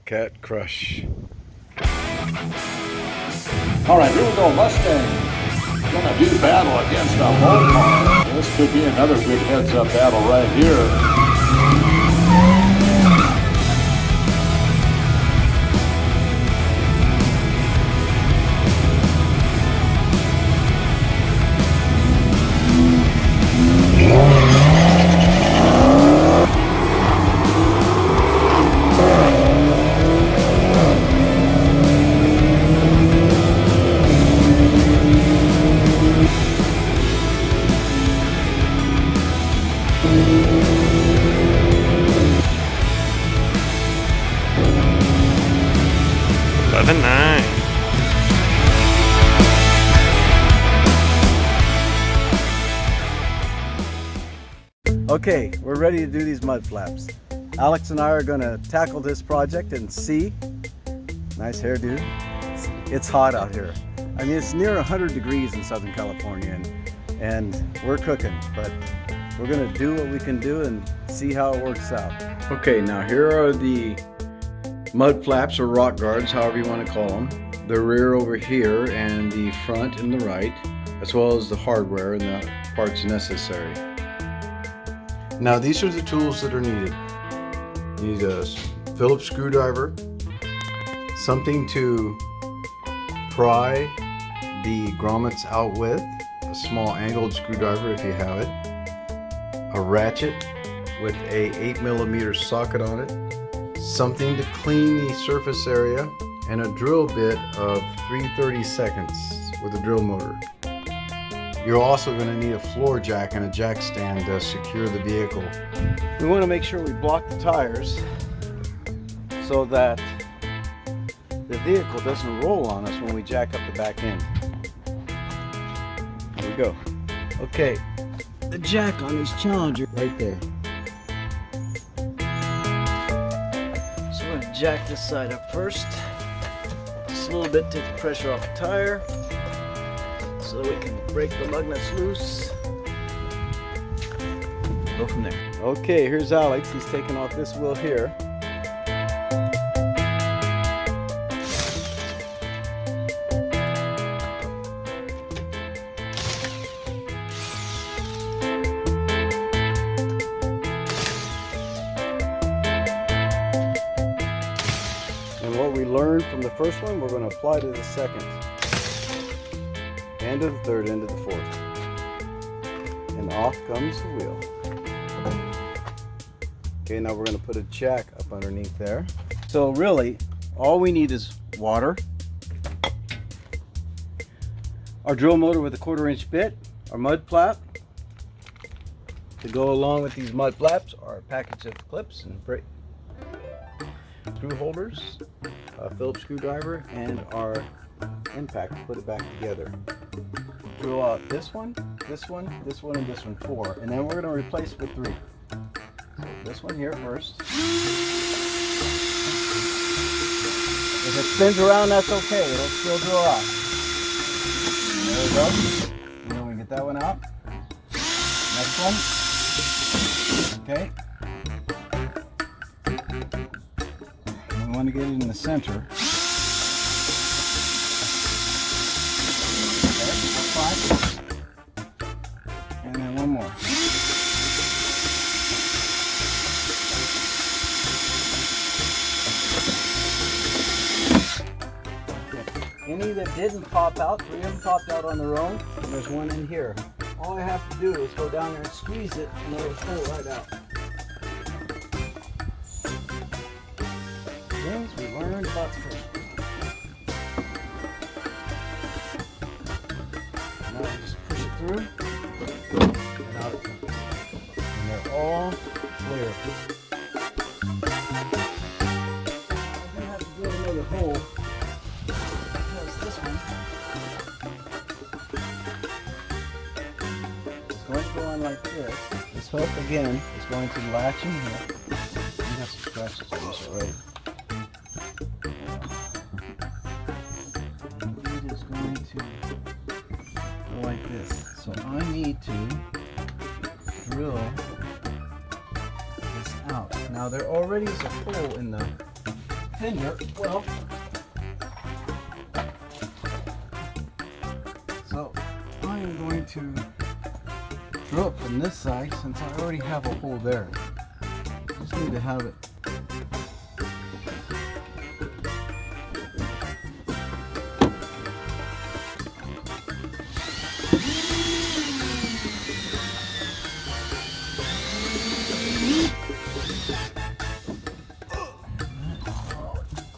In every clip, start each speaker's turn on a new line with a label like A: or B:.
A: Hellcat CRUSH.
B: Alright, here we go, Mustang. Gonna do battle against a Mopar. This could be another good heads-up battle right here.
A: 11-9.
C: Okay, we're ready to do these mud flaps. Alex and I are going to tackle this project and see. Nice hair, dude. It's hot out here. I mean, it's near 100 degrees in Southern California, and we're cooking, but we're going to do what we can do and see how it works out. Okay, now here are the mud flaps or rock guards, however you want to call them. The rear over here and the front and the right, as well as the hardware and the parts necessary. Now these are the tools that are needed. You need a Phillips screwdriver, something to pry the grommets out with, a small angled screwdriver if you have it, a ratchet with a 8mm socket on it, something to clean the surface area, and a drill bit of 3/32 with a drill motor. You're also going to need a floor jack and a jack stand to secure the vehicle. We want to make sure we block the tires so that the vehicle doesn't roll on us when we jack up the back end. Here we go. Okay, the jack on these Challenger right there. So we're going to jack this side up first. Just a little bit, take the pressure off the tire, so we can break the lug nuts loose. Go from there. Okay, here's Alex. He's taking off this wheel here. And what we learned from the first one, we're going to apply to the second. And to the third, and to the fourth. And off comes the wheel. Okay, now we're going to put a jack up underneath there. So really, all we need is water, our drill motor with a 1/4-inch bit, our mud flap. To go along with these mud flaps are a package of clips and brake screw holders, a Phillips screwdriver, and our impact to put it back together. Drill out this one, this one, this one, and this one, 4, and then we're going to replace with 3. So this one here first. If it spins around, that's okay. It'll still drill out. There we go. And then we get that one out. Next one. Okay. And we want to get it in the center. And then one more. Okay. Any that didn't pop out, 3 of them popped out on their own, and there's one in here. All I have to do is go down there and squeeze it, and it'll pull right out. Things we learned about the first one. Now we just push it through. And out it comes. And they're all clear. I'm going to have to drill another hole, because this one is going to go on like this. This hook again is going to latch in here. You have some scratches on this already. It is going to go like this. So I need to drill this out. Now there already is a hole in the fender, well, so I am going to drill it from this side since I already have a hole there. Just need to have it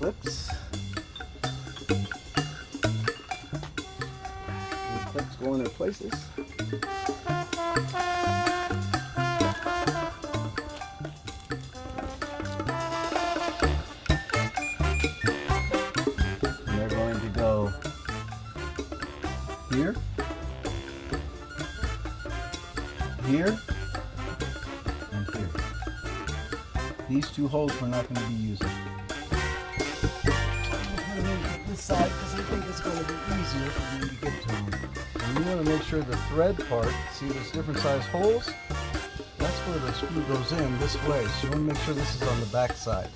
C: clips. The clips go in their places. And they're going to go here, here, and here. These two holes we're not going to be using. This side because I think it's going to be easier for me to get to them. And you want to make sure the thread part, see there's different size holes? That's where the screw goes in this way. So you want to make sure this is on the back side.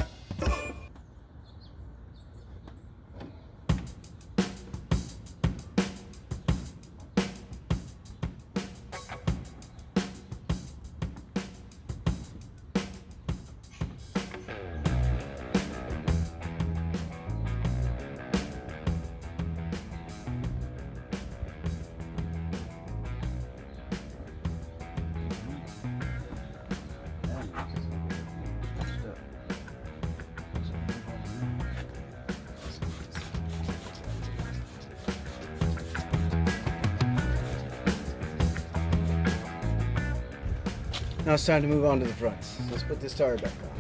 C: Now it's time to move on to the fronts. Let's put this tire back on.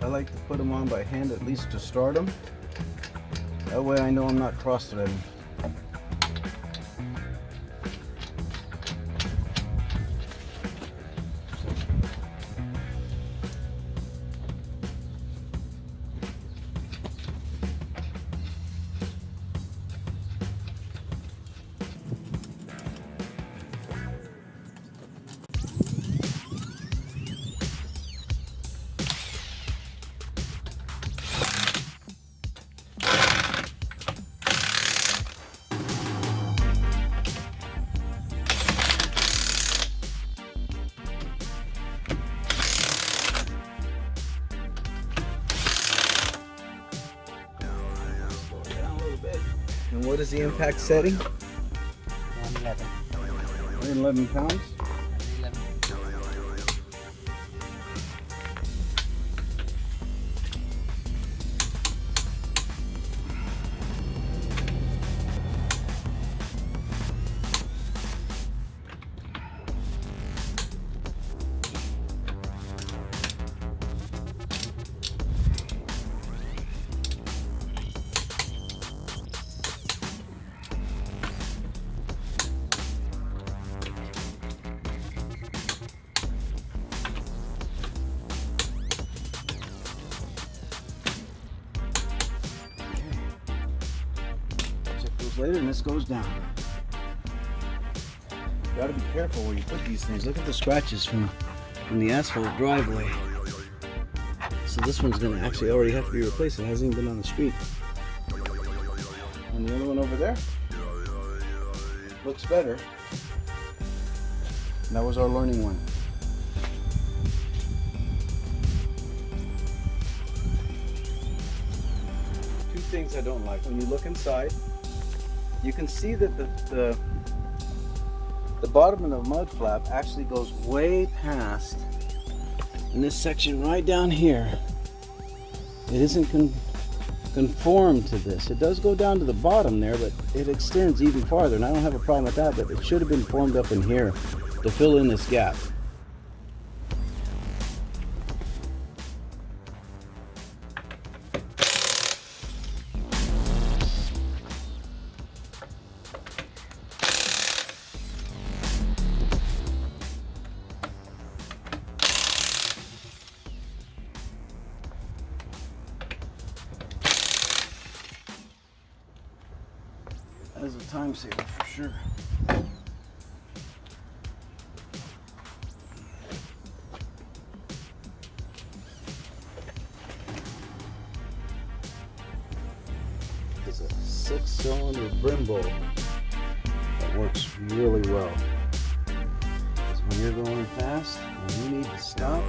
C: I like to put them on by hand at least to start them. That way I know I'm not cross-threading. And what is the impact setting?
A: 111.
C: 111 pounds.
A: 111.
C: Later, and this goes down. Got to be careful where you put these things. Look at the scratches from the asphalt driveway. So this one's going to actually already have to be replaced. It hasn't even been on the street. And the other one over there looks better. And that was our learning one. Two things I don't like. When you look inside, you can see that the bottom of the mud flap actually goes way past in this section right down here. It isn't conformed to this. It does go down to the bottom there, but it extends even farther, and I don't have a problem with that, but it should have been formed up in here to fill in this gap. time saver for sure. It's a 6-cylinder Brembo that works really well. Because when you're going fast and you need to stop,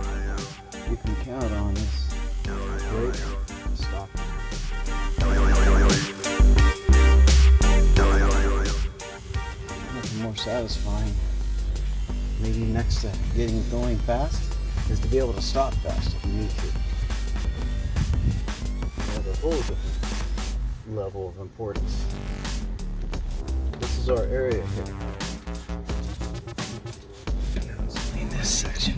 C: you can count on this brake to stop. Nothing more satisfying, maybe next to getting going fast, is to be able to stop fast if you need to. At a whole different level of importance. This is our area here. Now let's clean this section.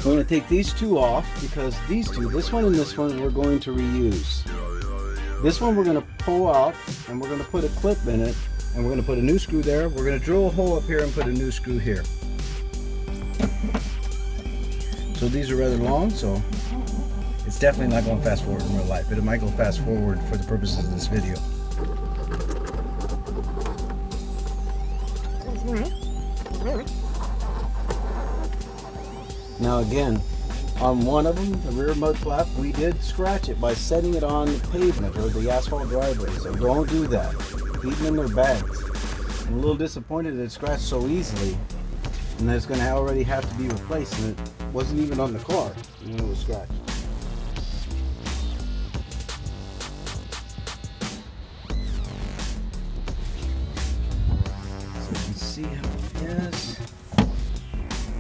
C: We're going to take these two off because these two, this one and this one, we're going to reuse. This one we're going to pull out and we're going to put a clip in it and we're going to put a new screw there. We're going to drill a hole up here and put a new screw here. So these are rather long, so it's definitely not going fast forward in real life, but it might go fast forward for the purposes of this video. Now again, on one of them, the rear mud flap, we did scratch it by setting it on the pavement or the asphalt driveway, so don't do that. Keep them in their bags. I'm a little disappointed that it scratched so easily and that it's going to already have to be replaced, and it wasn't even on the car when it was scratched. So you can see how it is.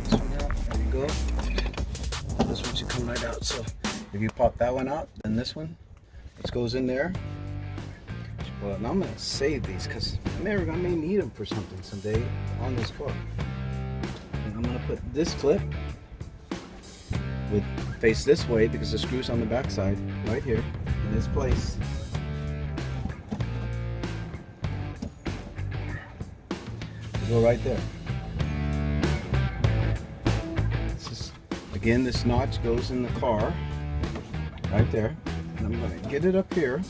C: This one out, there you go. This one should come right out. So if you pop that one out, then this one, this goes in there. Well, and I'm going to save these because I may need them for something someday on this car. And I'm going to put this clip with face this way because the screw's on the back side right here in this place. Go right there. Again, this notch goes in the car right there, and I'm going to get it up here,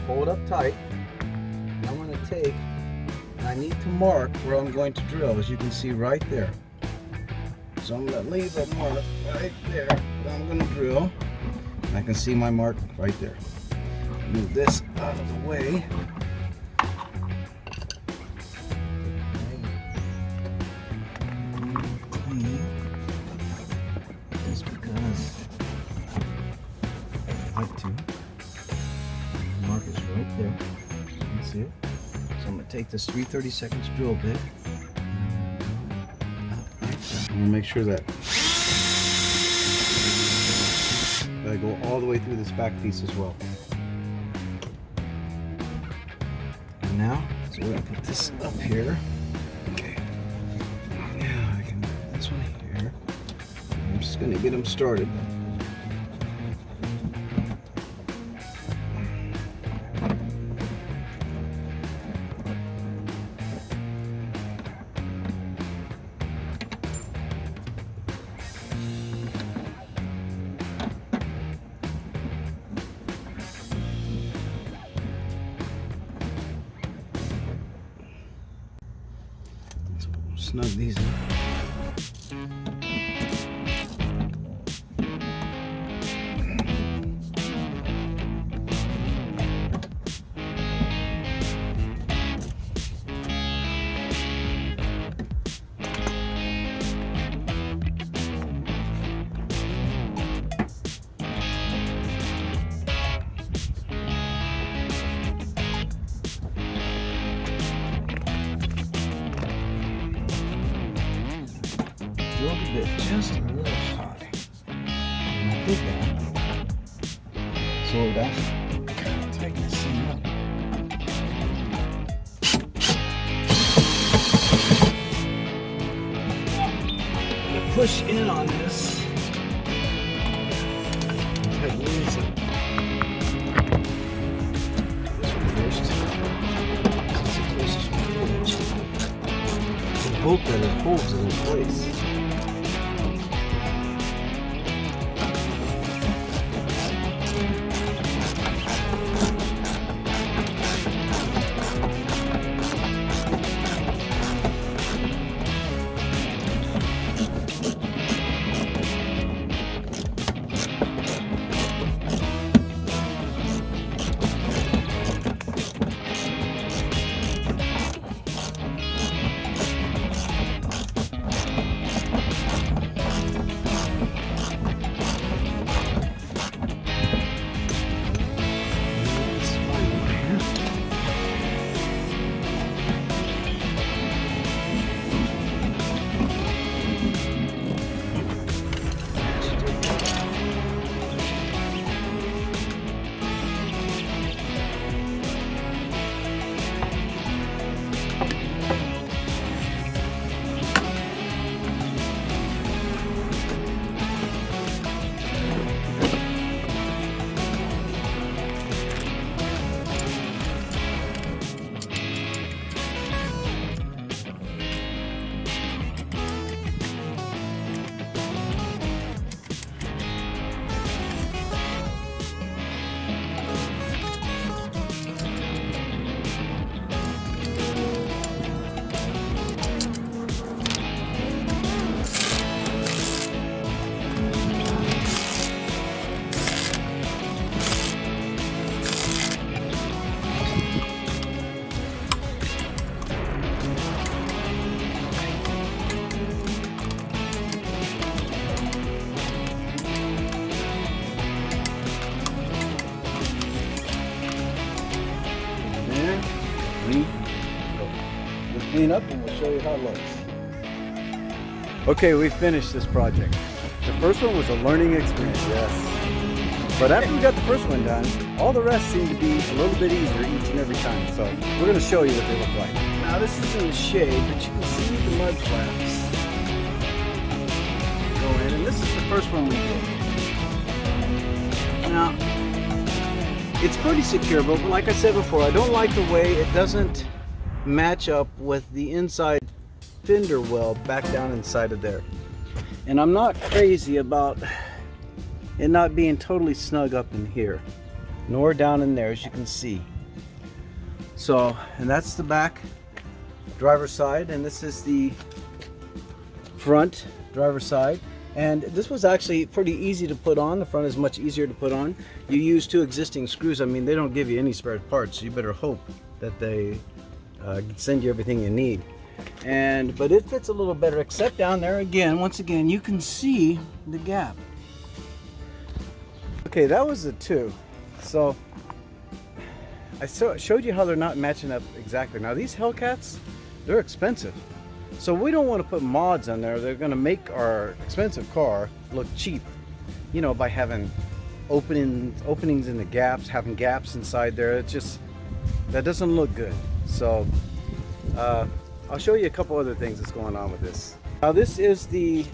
C: hold up tight, and I'm going to take, and I need to mark where I'm going to drill, as you can see right there. So I'm going to leave a mark right there where I'm going to drill, and I can see my mark right there. Move this out of the way. So I'm going to take this 3/32 drill bit. I'm going to make sure that I go all the way through this back piece as well. And now, so we're going to put this up here. Okay. Yeah, I can do this one here. I'm just going to get them started. Snug these in. A little bit, just a little high. And I did that. So that's kind of tighten this thing up.
D: push in on this. This one first. This is the closest one. And hope that it holds it in place.
C: We'll clean up and we'll show you how it looks. Okay, we finished this project. The first one was a learning experience, yes. But after we got the first one done, all the rest seemed to be a little bit easier each and every time. So we're going to show you what they look like.
D: Now this is in the shade, but you can see the mud flaps go in, and this is the first one we did. Now, it's pretty secure, but like I said before, I don't like the way it doesn't match up with the inside fender well back down inside of there. And I'm not crazy about it not being totally snug up in here, nor down in there, as you can see. So, and that's the back driver's side, and this is the front driver's side. And this was actually pretty easy to put on. The front is much easier to put on. You use two existing screws. I mean, they don't give you any spare parts. You better hope that they send you everything you need. But it fits a little better, except down there again. Once again, you can see the gap.
C: Okay, that was the two. So I showed you how they're not matching up exactly. Now these Hellcats, they're expensive. So we don't want to put mods on there. They're going to make our expensive car look cheap, you know, by having openings in the gaps, having gaps inside there. It just, that doesn't look good. So I'll show you a couple other things that's going on with this. Now this is the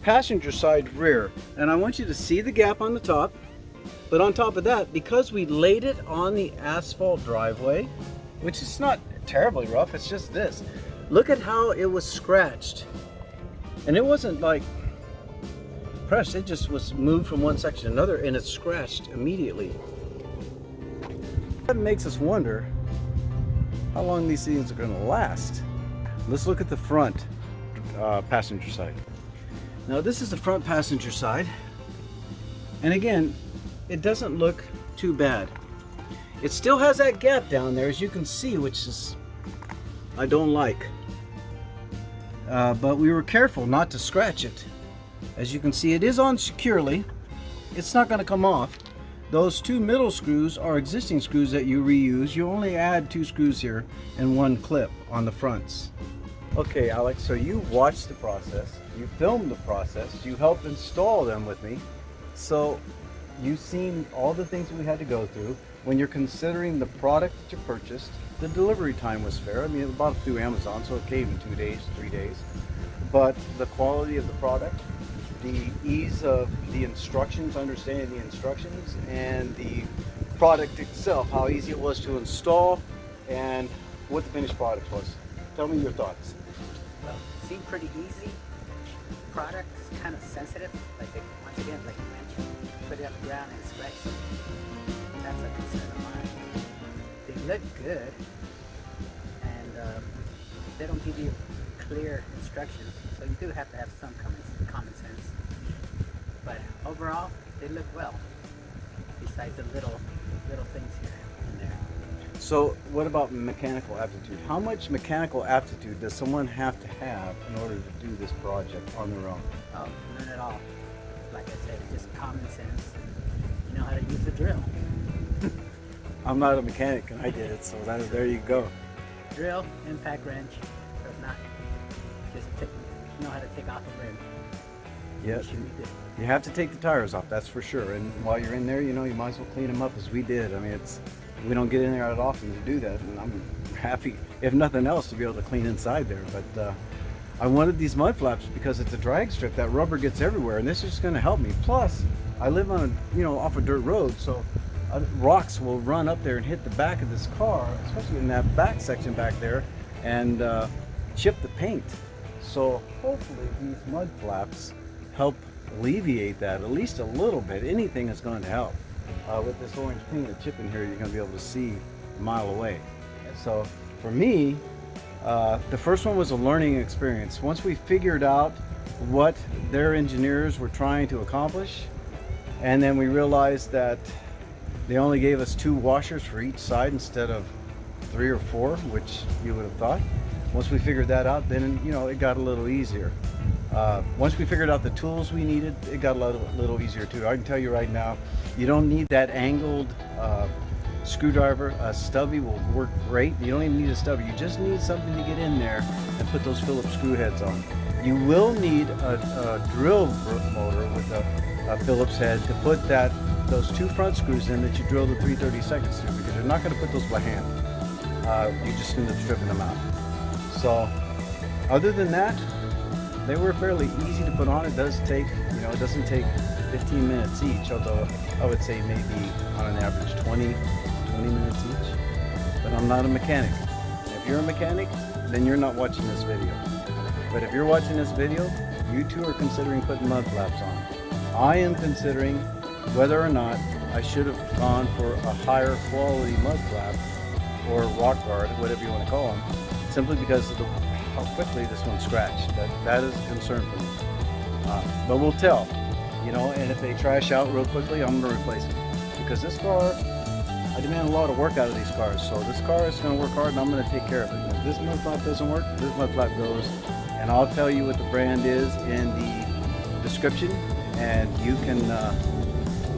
C: passenger side rear, and I want you to see the gap on the top. But on top of that, because we laid it on the asphalt driveway, which is not terribly rough, it's just this. Look at how it was scratched. And it wasn't like pressed, it just was moved from one section to another, and it's scratched immediately. That makes us wonder how long these things are going to last. Let's look at the front passenger side. Now this is the front passenger side, and again, it doesn't look too bad. It still has that gap down there, as you can see, which is I don't like. But we were careful not to scratch it. As you can see, it is on securely. It's not going to come off. Those two middle screws are existing screws that you reuse. You only add two screws here and one clip on the fronts. Okay, Alex, so you watched the process, you filmed the process, you helped install them with me. So you've seen all the things that we had to go through. When you're considering the product that you purchased, The delivery time was fair. I mean, it was bought through Amazon, so it came in 2 days, 3 days. But the quality of the product, the ease of the instructions, understanding the instructions, and the product itself, how easy it was to install, and what the finished product was. Tell me your thoughts.
A: Well, it seemed pretty easy. Product is kind of sensitive. Like once again, like you mentioned, put it on the ground and scratch it. That's a concern of mine. They look good, and they don't give you clear instructions, so you do have to have some common sense. But overall, they look well. Besides the little things here and there.
C: So what about mechanical aptitude? How much mechanical aptitude does someone have to have in order to do this project on their own?
A: Oh, none at all. Like I said, it's just common sense. You know how to use the drill.
C: I'm not a mechanic and I did it, so there you go.
A: Drill, impact wrench, or if not, just know how to take off a rim.
C: Yes. You have to take the tires off, that's for sure. And while you're in there, you might as well clean them up as we did. I mean, we don't get in there that often to do that, and I'm happy, if nothing else, to be able to clean inside there. But I wanted these mud flaps because it's a drag strip. That rubber gets everywhere, and this is going to help me. Plus, I live on off a dirt road, so rocks will run up there and hit the back of this car, especially in that back section back there, and chip the paint. So hopefully these mud flaps help alleviate that at least a little bit. Anything is going to help. With this orange paint, the chip in here, you're going to be able to see a mile away. So for me, the first one was a learning experience. Once we figured out what their engineers were trying to accomplish, and then we realized that they only gave us 2 washers for each side instead of 3 or 4, which you would have thought. Once we figured that out, then it got a little easier. Once we figured out the tools we needed, it got a little easier too. I can tell you right now, you don't need that angled screwdriver. A stubby will work great. You don't even need a stubby. You just need something to get in there and put those Phillips screw heads on. You will need a drill motor with a Phillips head to put those 2 front screws in that you drill the 3/32 through, because you're not going to put those by hand. You just end up stripping them out. So other than that, they were fairly easy to put on. It does take, it doesn't take 15 minutes each, although I would say maybe on an average 20 minutes each. But I'm not a mechanic. If you're a mechanic, then you're not watching this video. But if you're watching this video, you too are considering putting mud flaps on. I am considering whether or not I should have gone for a higher quality mud flap or rock guard, whatever you want to call them, simply because of how quickly this one scratched. That is a concern for me. But we'll tell, and if they trash out real quickly, I'm going to replace it. Because this car, I demand a lot of work out of these cars. So this car is going to work hard, and I'm going to take care of it. If this mud flap doesn't work, this mud flap goes. And I'll tell you what the brand is in the description, and you can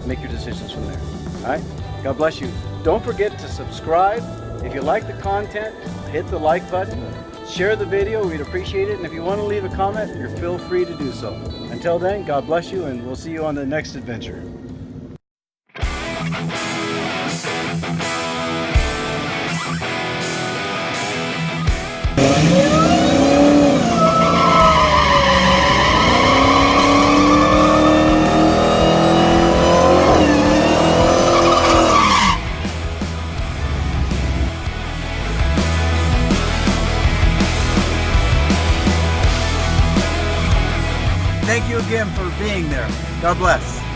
C: make your decisions from there. All right? God bless you. Don't forget to subscribe. If you like the content, hit the like button. Share the video, we'd appreciate it. And if you want to leave a comment, you're feel free to do so. Until then, God bless you, and we'll see you on the next adventure. Thank you again for being there. God bless.